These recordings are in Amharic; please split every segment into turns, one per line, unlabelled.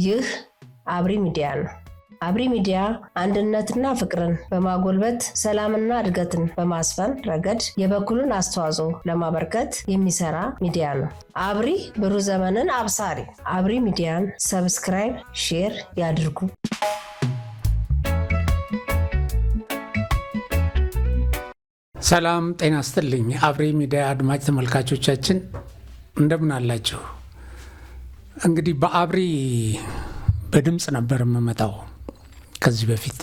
ይህ አብሪ ሚዲያ ነው። አብሪ ሚዲያ አንድነትና ፍቅርን በማጎልበት ሰላምና እድገትን በማስፈን ረገድ የበኩሉን አስተዋጽኦ ለማበርከት የሚሰራ ሚዲያ ነው። አብሪ ብሩህ ዘመንን አብሳሪ። አብሪ ሚዲያን ሰብስክራይብ፣ ሼር ያድርጉ።
ሰላም ጤና ይስጥልኝ። አብሪ ሚዲያ አድማጭ ተመልካቾቻችን እንደምን አላችሁ? እንግዲህ በአብሪ በድምፅ ነበር የምመጣው። ከዚህ በፊት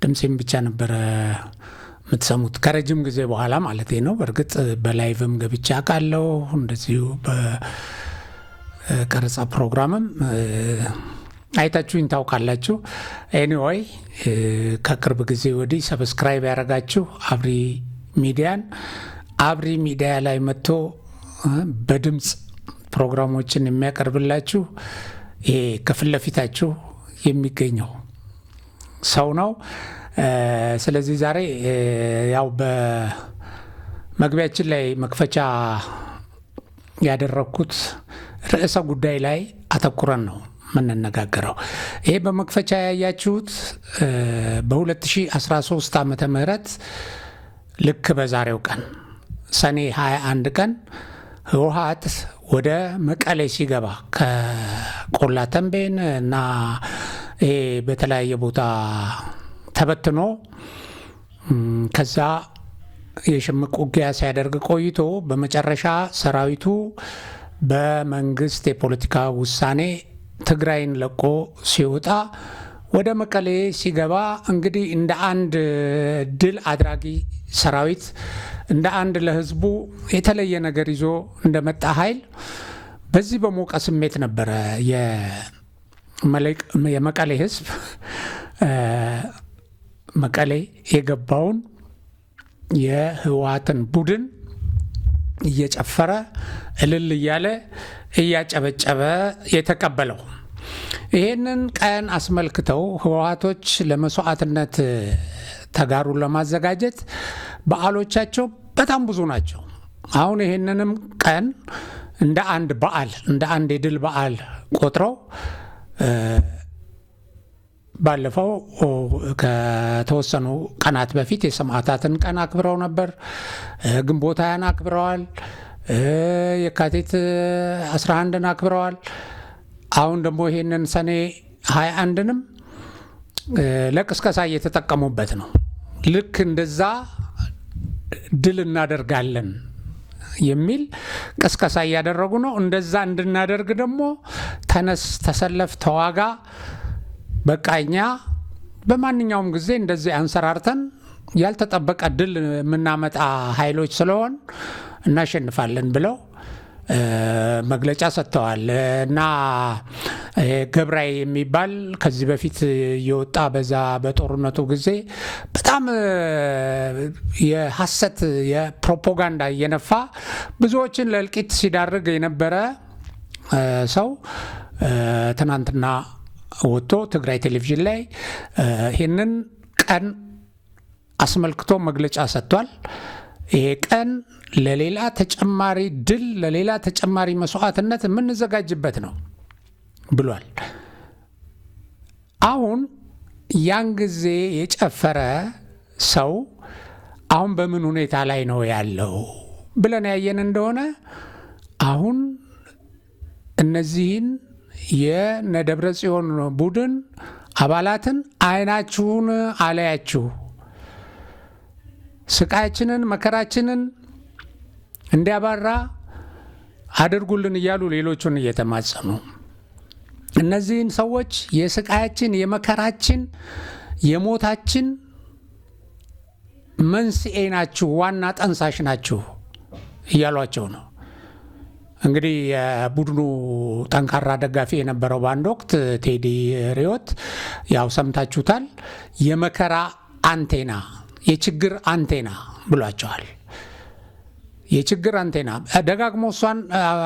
ድምፄን ብቻ ነበረ የምትሰሙት ከረጅም ጊዜ በኋላ ማለት ነው። በእርግጥ በላይቭም ገብቻ አውቃለሁ፣ እንደዚሁ በቀረጻ ፕሮግራምም አይታችሁኝ ታውቃላችሁ። ኤኒዌይ ከቅርብ ጊዜ ወዲህ ሰብስክራይብ ያደረጋችሁ አብሪ ሚዲያን አብሪ ሚዲያ ላይ መጥቶ በድምፅ ፕሮግራሞችን የሚያቀርብላችሁ ይሄ ከፊት ለፊታችሁ የሚገኘው ሰው ነው። ስለዚህ ዛሬ ያው በመግቢያችን ላይ መክፈቻ ያደረኩት ርዕሰ ጉዳይ ላይ አተኩረን ነው የምንነጋገረው። ይሄ በመክፈቻ ያያችሁት በ2013 ዓመተ ምህረት ልክ በዛሬው ቀን ሰኔ 21 ቀን ህወሓት ወደ መቀሌ ሲገባ ከቆላ ተንቤን እና በተለያየ ቦታ ተበትኖ ከዛ የሽምቅ ውጊያ ሲያደርግ ቆይቶ በመጨረሻ ሰራዊቱ በመንግስት የፖለቲካ ውሳኔ ትግራይን ለቆ ሲወጣ ወደ መቀሌ ሲገባ እንግዲህ እንደ አንድ ድል አድራጊ ሰራዊት እንደ አንድ ለህዝቡ የተለየ ነገር ይዞ እንደመጣ ኃይል በዚህ በሞቀ ስሜት ነበረ የመቀሌ ህዝብ መቀሌ የገባውን የህወሓትን ቡድን እየጨፈረ እልል እያለ እያጨበጨበ የተቀበለው። ይህንን ቀን አስመልክተው ህወሓቶች ለመስዋዕትነት ተጋሩን ለማዘጋጀት በዓሎቻቸው በጣም ብዙ ናቸው። አሁን ይህንንም ቀን እንደ አንድ በዓል እንደ አንድ የድል በዓል ቆጥረው ባለፈው ከተወሰኑ ቀናት በፊት የሰማዕታትን ቀን አክብረው ነበር። ግንቦት ሃያን አክብረዋል። የካቲት 11ን አክብረዋል። አሁን ደግሞ ይሄንን ሰኔ 21ንም ለቅስቀሳ እየተጠቀሙበት ነው። ልክ እንደዛ ድል እናደርጋለን የሚል ቅስቀሳ እያደረጉ ነው። እንደዛ እንድናደርግ ደግሞ ተነስ፣ ተሰለፍ፣ ተዋጋ፣ በቃኛ በማንኛውም ጊዜ እንደዚህ አንሰራርተን ያልተጠበቀ ድል የምናመጣ ኃይሎች ስለሆን እናሸንፋለን ብለው መግለጫ ሰጥተዋል። እና ገብራይ የሚባል ከዚህ በፊት የወጣ በዛ በጦርነቱ ጊዜ በጣም የሐሰት የፕሮፓጋንዳ እየነፋ ብዙዎችን ለእልቂት ሲዳርግ የነበረ ሰው ትናንትና ወጥቶ ትግራይ ቴሌቪዥን ላይ ይህንን ቀን አስመልክቶ መግለጫ ሰጥቷል። ይሄ ቀን ለሌላ ተጨማሪ ድል ለሌላ ተጨማሪ መስዋዕትነት የምንዘጋጅበት ነው ብሏል። አሁን ያን ጊዜ የጨፈረ ሰው አሁን በምን ሁኔታ ላይ ነው ያለው ብለን ያየን እንደሆነ አሁን እነዚህን የነደብረ ጽዮን ቡድን አባላትን አይናችሁን አለያችሁ፣ ስቃያችንን መከራችንን እንዲያባራ አድርጉልን እያሉ ሌሎቹን እየተማጸኑ እነዚህን ሰዎች የስቃያችን የመከራችን የሞታችን መንስኤ ናችሁ፣ ዋና ጠንሳሽ ናችሁ እያሏቸው ነው። እንግዲህ የቡድኑ ጠንካራ ደጋፊ የነበረው በአንድ ወቅት ቴዲ ሪዮት ያው ሰምታችሁታል። የመከራ አንቴና የችግር አንቴና ብሏቸዋል። የችግር አንቴና ደጋግሞ እሷን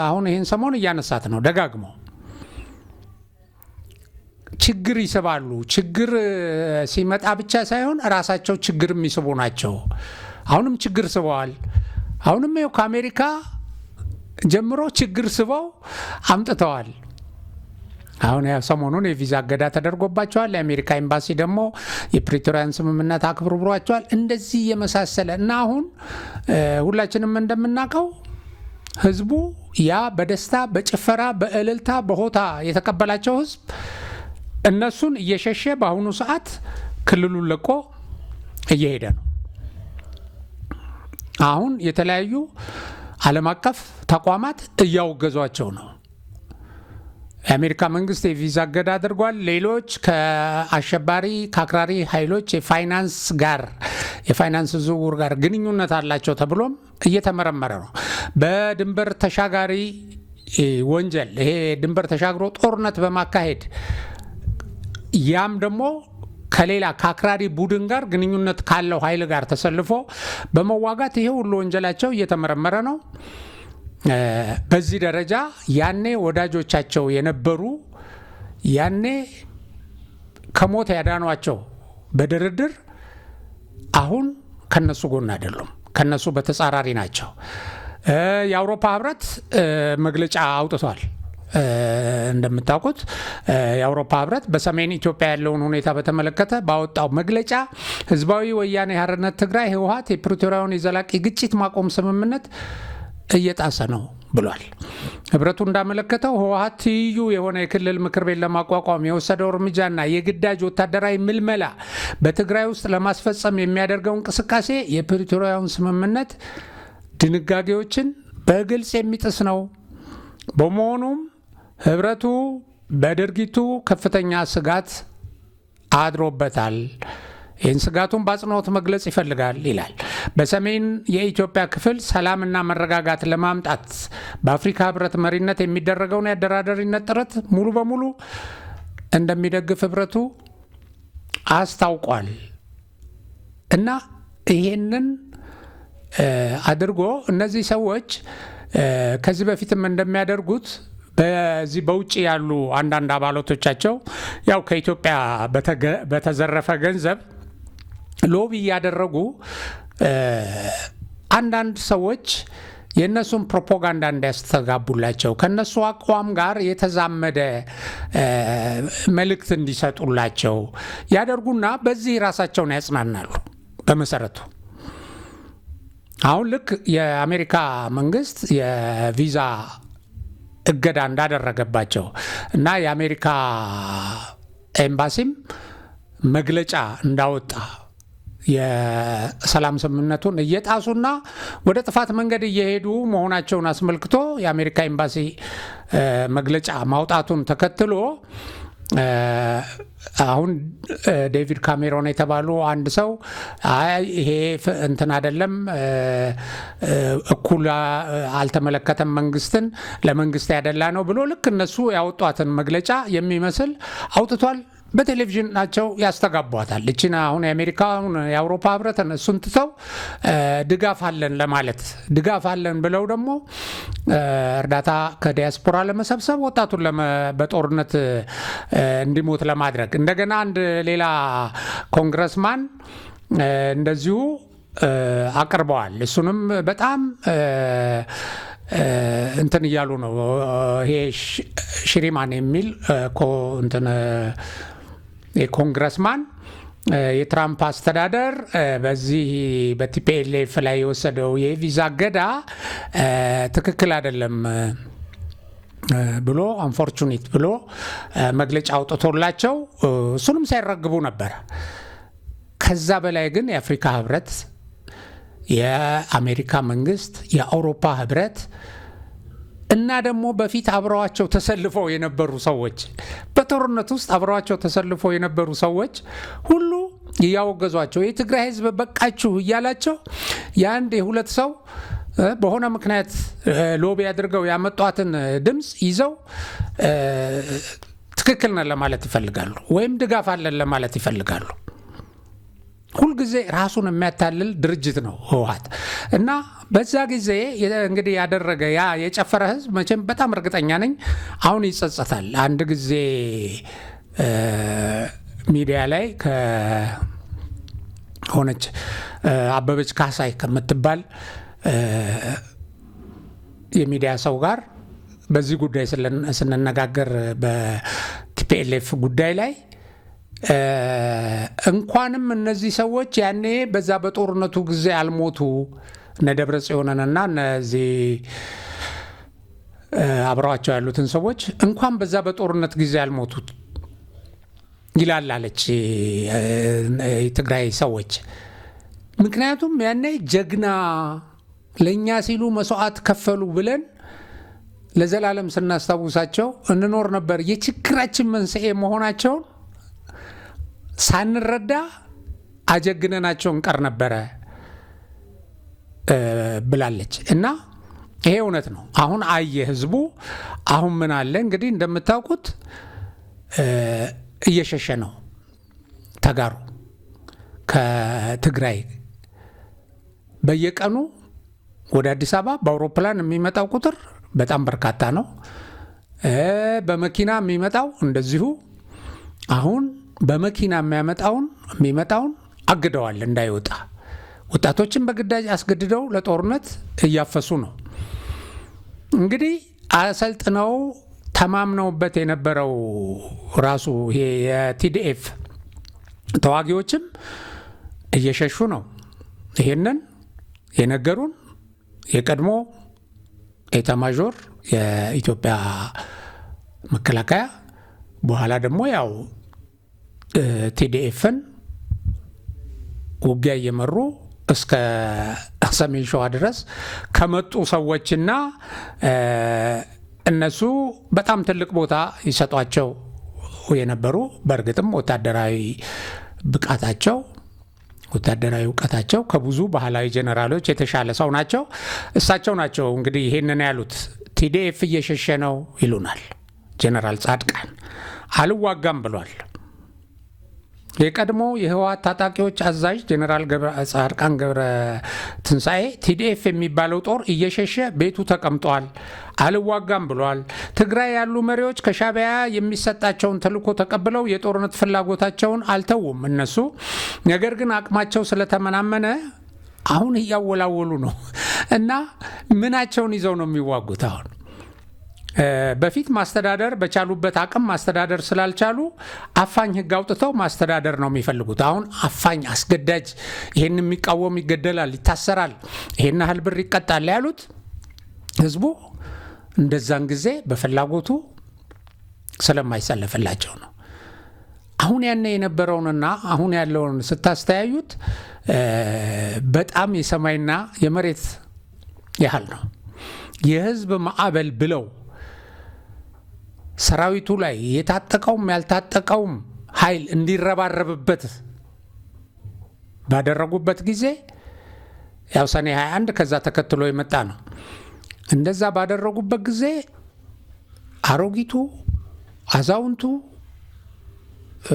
አሁን ይህን ሰሞን እያነሳት ነው። ደጋግሞ ችግር ይስባሉ። ችግር ሲመጣ ብቻ ሳይሆን ራሳቸው ችግር የሚስቡ ናቸው። አሁንም ችግር ስበዋል። አሁንም ይኸው ከአሜሪካ ጀምሮ ችግር ስበው አምጥተዋል። አሁን ሰሞኑን የቪዛ እገዳ ተደርጎባቸዋል። የአሜሪካ ኤምባሲ ደግሞ የፕሪቶሪያን ስምምነት አክብሩ ብሏቸዋል። እንደዚህ የመሳሰለ እና አሁን ሁላችንም እንደምናውቀው ህዝቡ ያ በደስታ በጭፈራ በእልልታ በሆታ የተቀበላቸው ህዝብ እነሱን እየሸሸ በአሁኑ ሰዓት ክልሉን ለቆ እየሄደ ነው። አሁን የተለያዩ ዓለም አቀፍ ተቋማት እያወገዟቸው ነው። የአሜሪካ መንግስት የቪዛ እገዳ አድርጓል። ሌሎች ከአሸባሪ ከአክራሪ ኃይሎች የፋይናንስ ዝውውር ጋር ግንኙነት አላቸው ተብሎም እየተመረመረ ነው። በድንበር ተሻጋሪ ወንጀል ይሄ ድንበር ተሻግሮ ጦርነት በማካሄድ ያም ደግሞ ከሌላ ከአክራሪ ቡድን ጋር ግንኙነት ካለው ኃይል ጋር ተሰልፎ በመዋጋት ይሄ ሁሉ ወንጀላቸው እየተመረመረ ነው። በዚህ ደረጃ ያኔ ወዳጆቻቸው የነበሩ ያኔ ከሞት ያዳኗቸው በድርድር አሁን ከነሱ ጎን አይደሉም፣ ከነሱ በተጻራሪ ናቸው። የአውሮፓ ህብረት መግለጫ አውጥቷል። እንደምታውቁት የአውሮፓ ህብረት በሰሜን ኢትዮጵያ ያለውን ሁኔታ በተመለከተ ባወጣው መግለጫ ህዝባዊ ወያኔ ሓርነት ትግራይ ህወሓት የፕሪቶሪያውን የዘላቂ ግጭት ማቆም ስምምነት እየጣሰ ነው ብሏል። ህብረቱ እንዳመለከተው ህወሓት ትይዩ የሆነ የክልል ምክር ቤት ለማቋቋም የወሰደው እርምጃና የግዳጅ ወታደራዊ ምልመላ በትግራይ ውስጥ ለማስፈጸም የሚያደርገው እንቅስቃሴ የፕሪቶሪያውን ስምምነት ድንጋጌዎችን በግልጽ የሚጥስ ነው። በመሆኑም ህብረቱ በድርጊቱ ከፍተኛ ስጋት አድሮበታል። ይህን ስጋቱን በአጽንኦት መግለጽ ይፈልጋል ይላል። በሰሜን የኢትዮጵያ ክፍል ሰላምና መረጋጋት ለማምጣት በአፍሪካ ህብረት መሪነት የሚደረገውን የአደራዳሪነት ጥረት ሙሉ በሙሉ እንደሚደግፍ ህብረቱ አስታውቋል እና ይሄንን አድርጎ እነዚህ ሰዎች ከዚህ በፊትም እንደሚያደርጉት በዚህ በውጭ ያሉ አንዳንድ አባላቶቻቸው ያው ከኢትዮጵያ በተዘረፈ ገንዘብ ሎቢ ያደረጉ አንዳንድ ሰዎች የነሱን ፕሮፓጋንዳ እንዲያስተጋቡላቸው ከነሱ አቋም ጋር የተዛመደ መልእክት እንዲሰጡላቸው ያደርጉና በዚህ ራሳቸውን ያጽናናሉ። በመሰረቱ አሁን ልክ የአሜሪካ መንግስት የቪዛ እገዳ እንዳደረገባቸው እና የአሜሪካ ኤምባሲም መግለጫ እንዳወጣ የሰላም ስምምነቱን እየጣሱና ወደ ጥፋት መንገድ እየሄዱ መሆናቸውን አስመልክቶ የአሜሪካ ኤምባሲ መግለጫ ማውጣቱን ተከትሎ አሁን ዴቪድ ካሜሮን የተባሉ አንድ ሰው ይሄ እንትን አይደለም እኩል አልተመለከተም መንግስትን ለመንግስት ያደላ ነው ብሎ ልክ እነሱ ያወጧትን መግለጫ የሚመስል አውጥቷል። በቴሌቪዥን ናቸው ያስተጋቧታል። እቺና አሁን የአሜሪካውን የአውሮፓ ህብረት እሱን ትተው ድጋፍ አለን ለማለት ድጋፍ አለን ብለው ደግሞ እርዳታ ከዲያስፖራ ለመሰብሰብ ወጣቱን በጦርነት እንዲሞት ለማድረግ እንደገና አንድ ሌላ ኮንግረስማን እንደዚሁ አቅርበዋል። እሱንም በጣም እንትን እያሉ ነው። ይሄ ሽሪማን የሚል እንትን የኮንግረስማን የትራምፕ አስተዳደር በዚህ በቲፒኤልኤፍ ላይ የወሰደው የቪዛ እገዳ ትክክል አይደለም ብሎ አንፎርቹኔት ብሎ መግለጫ አውጥቶላቸው እሱንም ሳይረግቡ ነበር። ከዛ በላይ ግን የአፍሪካ ህብረት፣ የአሜሪካ መንግስት፣ የአውሮፓ ህብረት እና ደግሞ በፊት አብረዋቸው ተሰልፈው የነበሩ ሰዎች በጦርነት ውስጥ አብረዋቸው ተሰልፈው የነበሩ ሰዎች ሁሉ እያወገዟቸው የትግራይ ህዝብ በቃችሁ እያላቸው የአንድ የሁለት ሰው በሆነ ምክንያት ሎቢ አድርገው ያመጧትን ድምፅ ይዘው ትክክል ነን ለማለት ይፈልጋሉ ወይም ድጋፍ አለን ለማለት ይፈልጋሉ። ሁልጊዜ ራሱን የሚያታልል ድርጅት ነው ህወሓት እና በዛ ጊዜ እንግዲህ ያደረገ ያ የጨፈረ ህዝብ መቼም በጣም እርግጠኛ ነኝ አሁን ይጸጸታል። አንድ ጊዜ ሚዲያ ላይ ከሆነች አበበች ካሳይ ከምትባል የሚዲያ ሰው ጋር በዚህ ጉዳይ ስንነጋገር በቲፒኤልኤፍ ጉዳይ ላይ እንኳንም እነዚህ ሰዎች ያኔ በዛ በጦርነቱ ጊዜ አልሞቱ እነ ደብረ ጽዮንንና እነዚህ አብረዋቸው ያሉትን ሰዎች እንኳን በዛ በጦርነት ጊዜ አልሞቱት ይላል አለች የትግራይ ሰዎች። ምክንያቱም ያኔ ጀግና ለእኛ ሲሉ መስዋዕት ከፈሉ ብለን ለዘላለም ስናስታውሳቸው እንኖር ነበር። የችግራችን መንስኤ መሆናቸውን ሳንረዳ አጀግነናቸው እንቀር ነበረ ብላለች። እና ይሄ እውነት ነው። አሁን አየ ህዝቡ አሁን ምን አለ እንግዲህ እንደምታውቁት እየሸሸ ነው ተጋሩ ከትግራይ። በየቀኑ ወደ አዲስ አበባ በአውሮፕላን የሚመጣው ቁጥር በጣም በርካታ ነው። በመኪና የሚመጣው እንደዚሁ። አሁን በመኪና የሚመጣውን አግደዋል እንዳይወጣ። ወጣቶችን በግዳጅ አስገድደው ለጦርነት እያፈሱ ነው። እንግዲህ አሰልጥነው ተማምነውበት የነበረው ራሱ ይሄ የቲዲኤፍ ተዋጊዎችም እየሸሹ ነው። ይሄንን የነገሩን የቀድሞ ኤታማዦር የኢትዮጵያ መከላከያ በኋላ ደግሞ ያው ቲዲኤፍን ውጊያ እየመሩ እስከ ሰሜን ሸዋ ድረስ ከመጡ ሰዎችና እነሱ በጣም ትልቅ ቦታ ይሰጧቸው የነበሩ በእርግጥም ወታደራዊ ብቃታቸው ወታደራዊ እውቀታቸው ከብዙ ባህላዊ ጀነራሎች የተሻለ ሰው ናቸው። እሳቸው ናቸው እንግዲህ ይሄንን ያሉት። ቲዲኤፍ እየሸሸ ነው ይሉናል ጀነራል ጻድቃን። አልዋጋም ብሏል። የቀድሞ የህወሓት ታጣቂዎች አዛዥ ጀነራል ጻድቃን ገብረ ትንሳኤ ቲዲኤፍ የሚባለው ጦር እየሸሸ ቤቱ ተቀምጧል፣ አልዋጋም ብሏል። ትግራይ ያሉ መሪዎች ከሻዕቢያ የሚሰጣቸውን ተልዕኮ ተቀብለው የጦርነት ፍላጎታቸውን አልተውም እነሱ። ነገር ግን አቅማቸው ስለተመናመነ አሁን እያወላወሉ ነው እና ምናቸውን ይዘው ነው የሚዋጉት? አሁን በፊት ማስተዳደር በቻሉበት አቅም ማስተዳደር ስላልቻሉ አፋኝ ህግ አውጥተው ማስተዳደር ነው የሚፈልጉት። አሁን አፋኝ አስገዳጅ፣ ይሄን የሚቃወም ይገደላል፣ ይታሰራል፣ ይሄን ያህል ብር ይቀጣል ያሉት ህዝቡ እንደዛን ጊዜ በፍላጎቱ ስለማይሰለፍላቸው ነው። አሁን ያኔ የነበረውንና አሁን ያለውን ስታስተያዩት በጣም የሰማይና የመሬት ያህል ነው። የህዝብ ማዕበል ብለው ሰራዊቱ ላይ የታጠቀውም ያልታጠቀውም ኃይል እንዲረባረብበት ባደረጉበት ጊዜ ያው ሰኔ 21 ከዛ ተከትሎ የመጣ ነው። እንደዛ ባደረጉበት ጊዜ አሮጊቱ፣ አዛውንቱ፣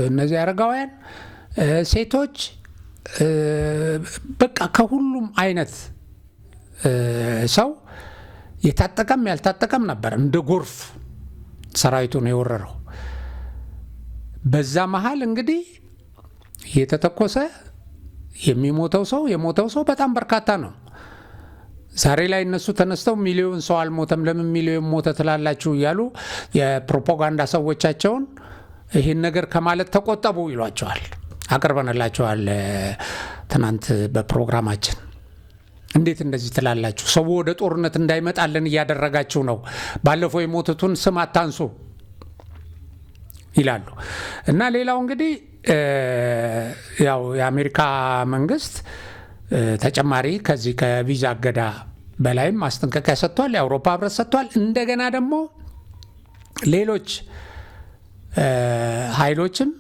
እነዚህ አረጋውያን፣ ሴቶች በቃ ከሁሉም አይነት ሰው የታጠቀም ያልታጠቀም ነበር እንደ ጎርፍ ሰራዊቱን የወረረው። በዛ መሃል እንግዲህ የተተኮሰ የሚሞተው ሰው የሞተው ሰው በጣም በርካታ ነው። ዛሬ ላይ እነሱ ተነስተው ሚሊዮን ሰው አልሞተም ለምን ሚሊዮን ሞተ ትላላችሁ እያሉ የፕሮፓጋንዳ ሰዎቻቸውን ይህን ነገር ከማለት ተቆጠቡ ይሏቸዋል። አቅርበንላቸዋል ትናንት በፕሮግራማችን። እንዴት እንደዚህ ትላላችሁ? ሰው ወደ ጦርነት እንዳይመጣልን እያደረጋችሁ ነው። ባለፈው የሞቱትን ስም አታንሱ ይላሉ። እና ሌላው እንግዲህ ያው የአሜሪካ መንግስት ተጨማሪ ከዚህ ከቪዛ እገዳ በላይም ማስጠንቀቂያ ሰጥቷል። የአውሮፓ ህብረት ሰጥቷል። እንደገና ደግሞ ሌሎች ኃይሎችም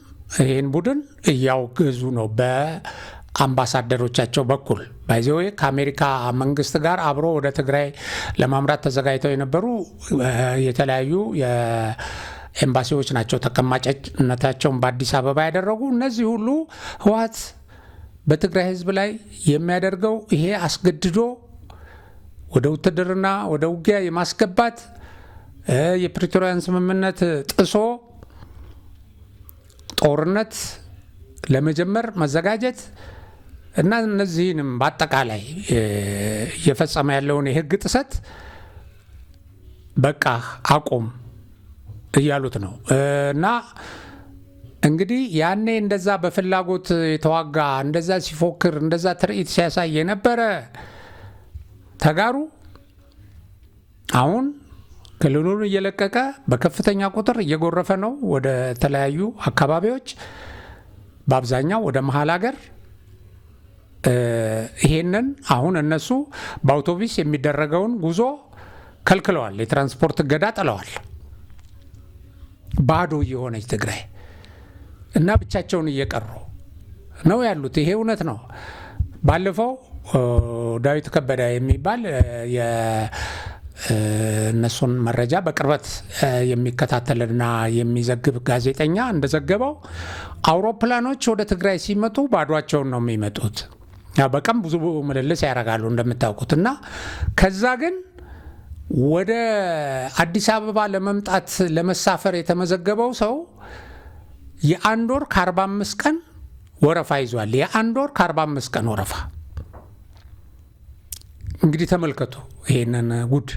ይህን ቡድን እያወገዙ ነው በአምባሳደሮቻቸው በኩል። ባይዘዌ ከአሜሪካ መንግስት ጋር አብሮ ወደ ትግራይ ለማምራት ተዘጋጅተው የነበሩ የተለያዩ የኤምባሲዎች ናቸው ተቀማጭነታቸውን በአዲስ አበባ ያደረጉ። እነዚህ ሁሉ ህወሓት በትግራይ ህዝብ ላይ የሚያደርገው ይሄ አስገድዶ ወደ ውትድርና ወደ ውጊያ የማስገባት የፕሪቶሪያን ስምምነት ጥሶ ጦርነት ለመጀመር መዘጋጀት እና እነዚህንም በአጠቃላይ እየፈጸመ ያለውን የህግ ጥሰት በቃ አቁም እያሉት ነው። እና እንግዲህ ያኔ እንደዛ በፍላጎት የተዋጋ እንደዛ ሲፎክር እንደዛ ትርኢት ሲያሳይ የነበረ ተጋሩ አሁን ክልሉን እየለቀቀ በከፍተኛ ቁጥር እየጎረፈ ነው ወደ ተለያዩ አካባቢዎች፣ በአብዛኛው ወደ መሀል ሀገር። ይሄንን አሁን እነሱ በአውቶቡስ የሚደረገውን ጉዞ ከልክለዋል፣ የትራንስፖርት እገዳ ጥለዋል። ባዶ የሆነች ትግራይ እና ብቻቸውን እየቀሩ ነው ያሉት። ይሄ እውነት ነው። ባለፈው ዳዊት ከበደ የሚባል እነሱን መረጃ በቅርበት የሚከታተልና የሚዘግብ ጋዜጠኛ እንደዘገበው አውሮፕላኖች ወደ ትግራይ ሲመጡ ባዷቸውን ነው የሚመጡት። በቀን ብዙ ምልልስ ያደርጋሉ እንደምታውቁት። እና ከዛ ግን ወደ አዲስ አበባ ለመምጣት ለመሳፈር የተመዘገበው ሰው የአንድ ወር ከ45 ቀን ወረፋ ይዟል። የአንድ ወር ከ45 ቀን ወረፋ። እንግዲህ ተመልከቱ ይሄንን ጉድ።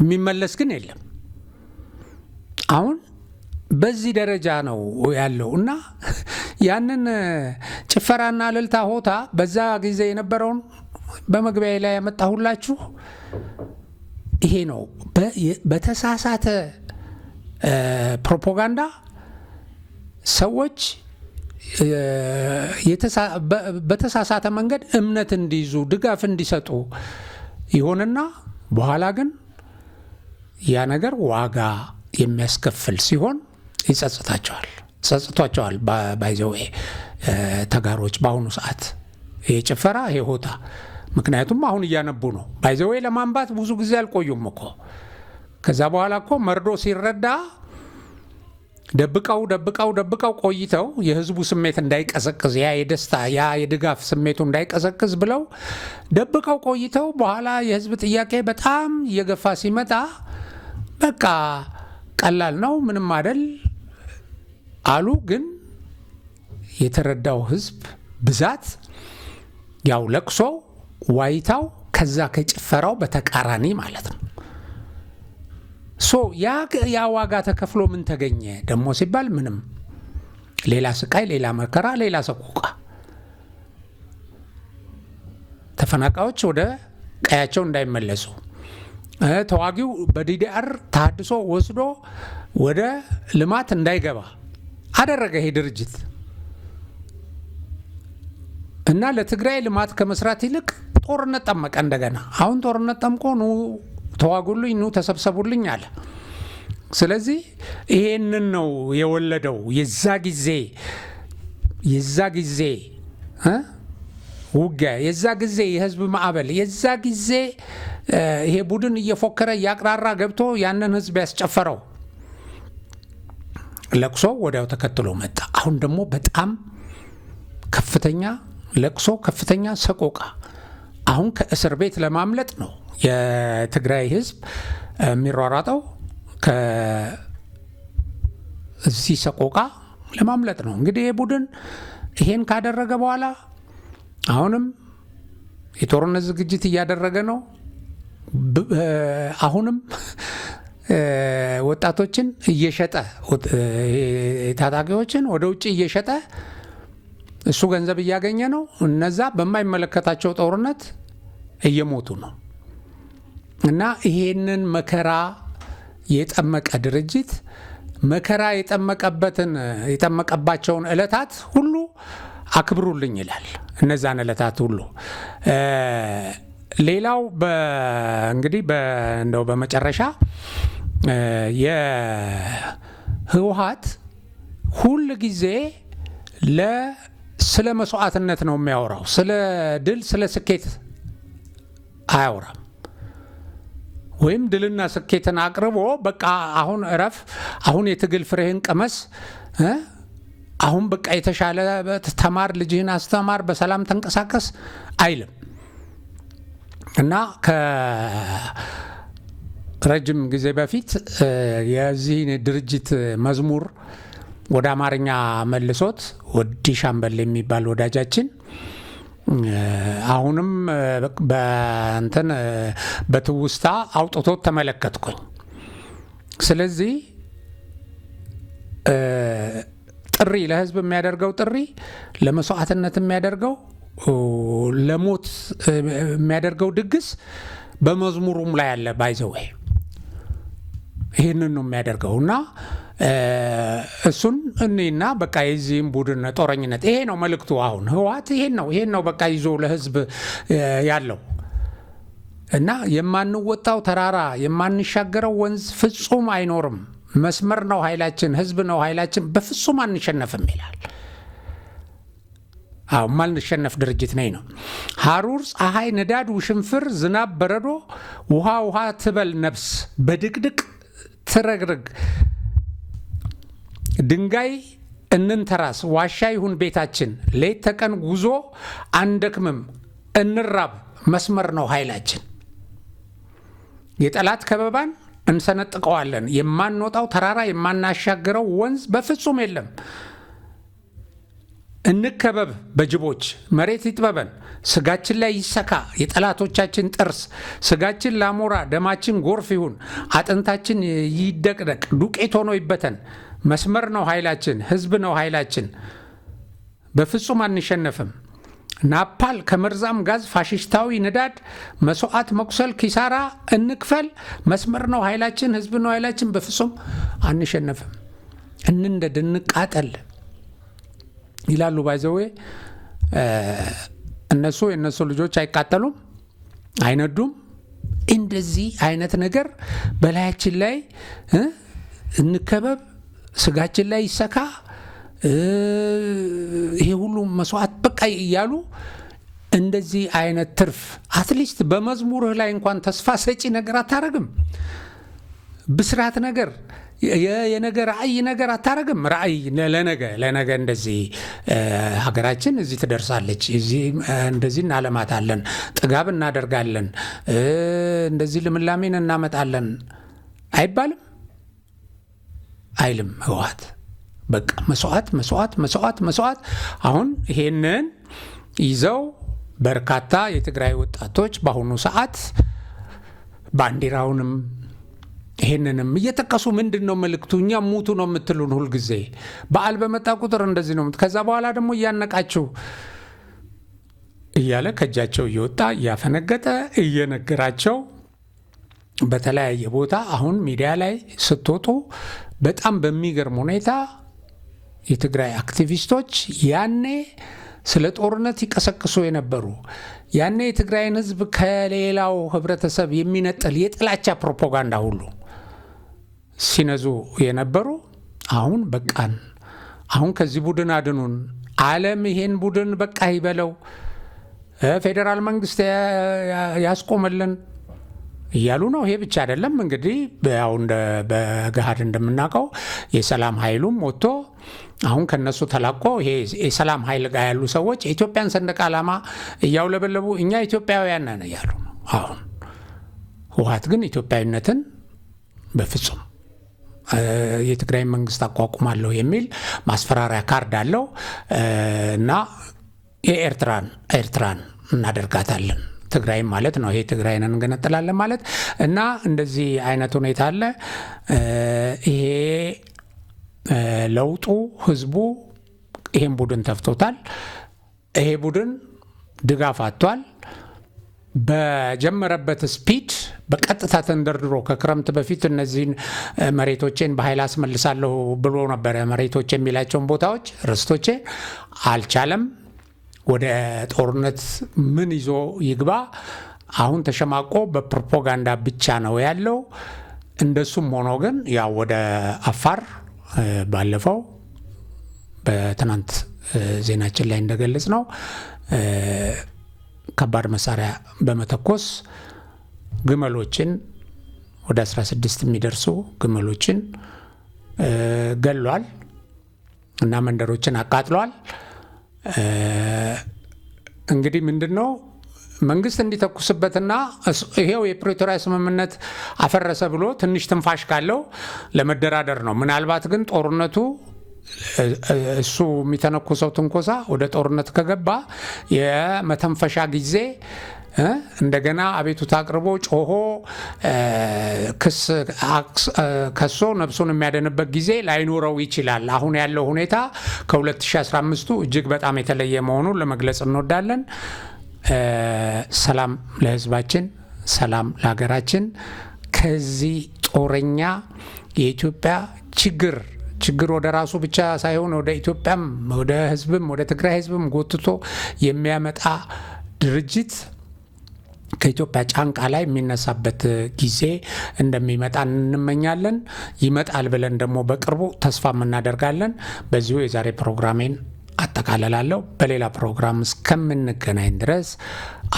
የሚመለስ ግን የለም። አሁን በዚህ ደረጃ ነው ያለው። እና ያንን ጭፈራና እልልታ ሆታ በዛ ጊዜ የነበረውን በመግቢያ ላይ ያመጣሁላችሁ ይሄ ነው። በተሳሳተ ፕሮፓጋንዳ ሰዎች በተሳሳተ መንገድ እምነት እንዲይዙ ድጋፍ እንዲሰጡ ይሆንና በኋላ ግን ያ ነገር ዋጋ የሚያስከፍል ሲሆን ጸጽቷቸዋል። ባይዘው ተጋሮች በአሁኑ ሰዓት ይሄ ጭፈራ ይሄ ሆታ፣ ምክንያቱም አሁን እያነቡ ነው። ባይዘው ለማንባት ብዙ ጊዜ አልቆዩም እኮ። ከዛ በኋላ እኮ መርዶ ሲረዳ ደብቀው ቆይተው የህዝቡ ስሜት እንዳይቀዘቅዝ፣ ያ የደስታ ያ የድጋፍ ስሜቱ እንዳይቀዘቅዝ ብለው ደብቀው ቆይተው በኋላ የህዝብ ጥያቄ በጣም እየገፋ ሲመጣ በቃ ቀላል ነው ምንም አይደል አሉ። ግን የተረዳው ህዝብ ብዛት ያው ለቅሶ ዋይታው ከዛ ከጭፈራው በተቃራኒ ማለት ነው። ያ ዋጋ ተከፍሎ ምን ተገኘ ደግሞ ሲባል ምንም፣ ሌላ ስቃይ፣ ሌላ መከራ፣ ሌላ ሰቆቃ። ተፈናቃዮች ወደ ቀያቸው እንዳይመለሱ፣ ተዋጊው በዲዲአር ተሃድሶ ወስዶ ወደ ልማት እንዳይገባ አደረገ ይሄ ድርጅት። እና ለትግራይ ልማት ከመስራት ይልቅ ጦርነት ጠመቀ እንደገና። አሁን ጦርነት ጠምቆ ኑ ተዋጉልኝ፣ ኑ ተሰብሰቡልኝ አለ። ስለዚህ ይሄንን ነው የወለደው የዛ ጊዜ ውጊያ፣ የዛ ጊዜ የህዝብ ማዕበል፣ የዛ ጊዜ ይሄ ቡድን እየፎከረ እያቅራራ ገብቶ ያንን ህዝብ ያስጨፈረው ለቅሶ ወዲያው ተከትሎ መጣ። አሁን ደግሞ በጣም ከፍተኛ ለቅሶ፣ ከፍተኛ ሰቆቃ። አሁን ከእስር ቤት ለማምለጥ ነው የትግራይ ህዝብ የሚሯሯጠው። ከዚህ ሰቆቃ ለማምለጥ ነው። እንግዲህ ይህ ቡድን ይሄን ካደረገ በኋላ አሁንም የጦርነት ዝግጅት እያደረገ ነው። አሁንም ወጣቶችን እየሸጠ ታጣቂዎችን ወደ ውጭ እየሸጠ እሱ ገንዘብ እያገኘ ነው። እነዛ በማይመለከታቸው ጦርነት እየሞቱ ነው። እና ይሄንን መከራ የጠመቀ ድርጅት መከራ የጠመቀባቸውን ዕለታት ሁሉ አክብሩልኝ ይላል። እነዛን ዕለታት ሁሉ ሌላው እንግዲህ እንደው በመጨረሻ የህወሓት ሁል ጊዜ ስለ መስዋዕትነት ነው የሚያወራው። ስለ ድል፣ ስለ ስኬት አያወራም። ወይም ድልና ስኬትን አቅርቦ በቃ አሁን እረፍ፣ አሁን የትግል ፍሬህን ቀመስ፣ አሁን በቃ የተሻለ ተማር፣ ልጅህን አስተማር፣ በሰላም ተንቀሳቀስ አይልም። እና ከረጅም ጊዜ በፊት የዚህ ድርጅት መዝሙር ወደ አማርኛ መልሶት ወዲ ሻምበል የሚባል ወዳጃችን አሁንም በእንትን በትውስታ አውጥቶት ተመለከትኩኝ። ስለዚህ ጥሪ ለህዝብ የሚያደርገው ጥሪ ለመስዋዕትነት የሚያደርገው ለሞት የሚያደርገው ድግስ በመዝሙሩም ላይ ያለ ባይዘው ይህንን ነው የሚያደርገውና እሱን እኔና በቃ የዚህም ቡድን ጦረኝነት ይሄ ነው መልእክቱ። አሁን ህወሓት ይሄን ነው በቃ ይዞ ለህዝብ ያለው እና የማንወጣው ተራራ የማንሻገረው ወንዝ ፍጹም አይኖርም። መስመር ነው ኃይላችን፣ ህዝብ ነው ኃይላችን፣ በፍጹም አንሸነፍም ይላል። ማልንሸነፍ ድርጅት ነኝ ነው። ሐሩር፣ ፀሐይ፣ ንዳድ፣ ውሽንፍር፣ ዝናብ፣ በረዶ፣ ውሃ ትበል ነፍስ በድቅድቅ ትረግርግ፣ ድንጋይ እንንተራስ፣ ዋሻ ይሁን ቤታችን፣ ሌት ተቀን ጉዞ አንደክምም፣ እንራብ፣ መስመር ነው ኃይላችን። የጠላት ከበባን እንሰነጥቀዋለን፣ የማንወጣው ተራራ የማናሻግረው ወንዝ በፍጹም የለም። እንከበብ በጅቦች፣ መሬት ይጥበበን፣ ስጋችን ላይ ይሰካ የጠላቶቻችን ጥርስ፣ ስጋችን ላሞራ፣ ደማችን ጎርፍ ይሁን፣ አጥንታችን ይደቅደቅ፣ ዱቄት ሆኖ ይበተን። መስመር ነው ኃይላችን፣ ህዝብ ነው ኃይላችን፣ በፍጹም አንሸነፍም። ናፓል ከመርዛም ጋዝ፣ ፋሽስታዊ ንዳድ፣ መስዋዕት፣ መቁሰል፣ ኪሳራ እንክፈል። መስመር ነው ኃይላችን፣ ህዝብ ነው ኃይላችን፣ በፍጹም አንሸነፍም። እንንደድ፣ እንቃጠል ይላሉ። ባይዘዌ የእነሱ ልጆች አይቃጠሉም፣ አይነዱም። እንደዚህ አይነት ነገር በላያችን ላይ እንከበብ፣ ስጋችን ላይ ይሰካ፣ ይሄ ሁሉ መስዋዕት በቃ እያሉ እንደዚህ አይነት ትርፍ አትሊስት በመዝሙርህ ላይ እንኳን ተስፋ ሰጪ ነገር አታረግም። ብስራት ነገር የነገ ራእይ ነገር አታረግም። ራእይ ለነገ እንደዚህ ሀገራችን እዚህ ትደርሳለች፣ እንደዚህ እናለማታለን፣ ጥጋብ እናደርጋለን፣ እንደዚህ ልምላሜን እናመጣለን አይባልም፣ አይልም ህወሓት። በቃ መስዋዕት። አሁን ይሄንን ይዘው በርካታ የትግራይ ወጣቶች በአሁኑ ሰዓት ባንዲራውንም ይሄንንም እየጠቀሱ ምንድን ነው መልእክቱ? እኛ ሙቱ ነው የምትሉን ሁልጊዜ፣ በዓል በመጣ ቁጥር እንደዚህ ነው፣ ከዛ በኋላ ደግሞ እያነቃችሁ እያለ ከእጃቸው እየወጣ እያፈነገጠ እየነገራቸው በተለያየ ቦታ አሁን ሚዲያ ላይ ስትወጡ በጣም በሚገርም ሁኔታ የትግራይ አክቲቪስቶች ያኔ ስለ ጦርነት ይቀሰቅሱ የነበሩ ያኔ የትግራይን ህዝብ ከሌላው ህብረተሰብ የሚነጥል የጥላቻ ፕሮፓጋንዳ ሁሉ ሲነዙ የነበሩ አሁን በቃን፣ አሁን ከዚህ ቡድን አድኑን፣ ዓለም ይሄን ቡድን በቃ ይበለው፣ ፌዴራል መንግስት ያስቆመልን እያሉ ነው። ይሄ ብቻ አይደለም እንግዲህ ያው በገሃድ እንደምናውቀው የሰላም ኃይሉም ወጥቶ አሁን ከነሱ ተላቆ ይሄ የሰላም ኃይል ጋር ያሉ ሰዎች የኢትዮጵያን ሰንደቅ ዓላማ እያውለበለቡ እኛ ኢትዮጵያውያን ነን እያሉ ነው። አሁን ህወሓት ግን ኢትዮጵያዊነትን በፍጹም የትግራይ መንግስት አቋቁማለሁ የሚል ማስፈራሪያ ካርድ አለው እና ኤርትራን እናደርጋታለን ትግራይም ማለት ነው። ይሄ ትግራይን እንገነጥላለን ማለት እና እንደዚህ አይነት ሁኔታ አለ። ይሄ ለውጡ ህዝቡ ይሄን ቡድን ተፍቶታል። ይሄ ቡድን ድጋፍ አጥቷል። በጀመረበት ስፒድ በቀጥታ ተንደርድሮ ከክረምት በፊት እነዚህን መሬቶቼን በኃይል አስመልሳለሁ ብሎ ነበረ። መሬቶቼ የሚላቸውን ቦታዎች ርስቶቼ አልቻለም። ወደ ጦርነት ምን ይዞ ይግባ? አሁን ተሸማቆ በፕሮፓጋንዳ ብቻ ነው ያለው። እንደሱም ሆኖ ግን ያው ወደ አፋር ባለፈው በትናንት ዜናችን ላይ እንደገለጽ ነው ከባድ መሳሪያ በመተኮስ ግመሎችን ወደ 16 የሚደርሱ ግመሎችን ገሏል እና መንደሮችን አቃጥሏል። እንግዲህ ምንድነው መንግስት እንዲተኩስበትና ይሄው የፕሪቶሪያ ስምምነት አፈረሰ ብሎ ትንሽ ትንፋሽ ካለው ለመደራደር ነው። ምናልባት ግን ጦርነቱ እሱ የሚተነኩሰው ትንኮሳ ወደ ጦርነት ከገባ የመተንፈሻ ጊዜ እንደገና አቤቱታ አቅርቦ ጮሆ ክስ ከሶ ነፍሱን የሚያደንበት ጊዜ ላይኖረው ይችላል። አሁን ያለው ሁኔታ ከ2015 እጅግ በጣም የተለየ መሆኑን ለመግለጽ እንወዳለን። ሰላም ለህዝባችን፣ ሰላም ለሀገራችን። ከዚህ ጦረኛ የኢትዮጵያ ችግር ወደ ራሱ ብቻ ሳይሆን ወደ ኢትዮጵያም ወደ ህዝብም ወደ ትግራይ ህዝብም ጎትቶ የሚያመጣ ድርጅት ከኢትዮጵያ ጫንቃ ላይ የሚነሳበት ጊዜ እንደሚመጣ እንመኛለን። ይመጣል ብለን ደግሞ በቅርቡ ተስፋ እናደርጋለን። በዚሁ የዛሬ ፕሮግራሜን አጠቃልላለሁ። በሌላ ፕሮግራም እስከምንገናኝ ድረስ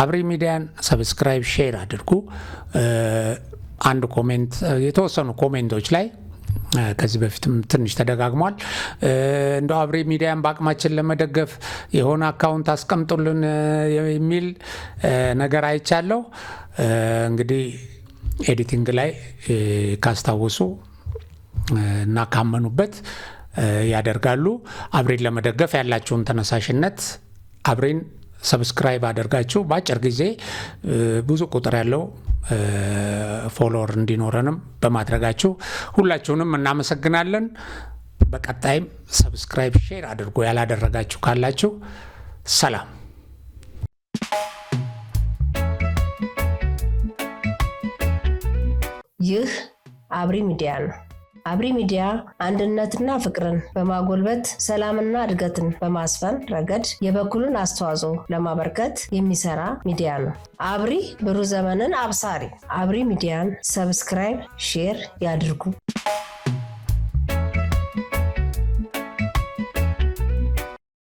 አብሪ ሚዲያን ሰብስክራይብ፣ ሼር አድርጉ። አንድ ኮሜንት የተወሰኑ ኮሜንቶች ላይ ከዚህ በፊትም ትንሽ ተደጋግሟል። እንደው አብሪ ሚዲያን በአቅማችን ለመደገፍ የሆነ አካውንት አስቀምጡልን የሚል ነገር አይቻለሁ። እንግዲህ ኤዲቲንግ ላይ ካስታወሱ እና ካመኑበት ያደርጋሉ። አብሪን ለመደገፍ ያላችሁን ተነሳሽነት አብሪን ሰብስክራይብ አድርጋችሁ በአጭር ጊዜ ብዙ ቁጥር ያለው ፎሎወር እንዲኖረንም በማድረጋችሁ ሁላችሁንም እናመሰግናለን። በቀጣይም ሰብስክራይብ፣ ሼር አድርጎ ያላደረጋችሁ ካላችሁ ሰላም።
ይህ አብሪ ሚዲያ ነው። አብሪ ሚዲያ አንድነትና ፍቅርን በማጎልበት ሰላምና እድገትን በማስፈን ረገድ የበኩሉን አስተዋጽኦ ለማበርከት የሚሰራ ሚዲያ ነው። አብሪ ብሩህ ዘመንን አብሳሪ። አብሪ ሚዲያን ሰብስክራይብ፣ ሼር ያድርጉ።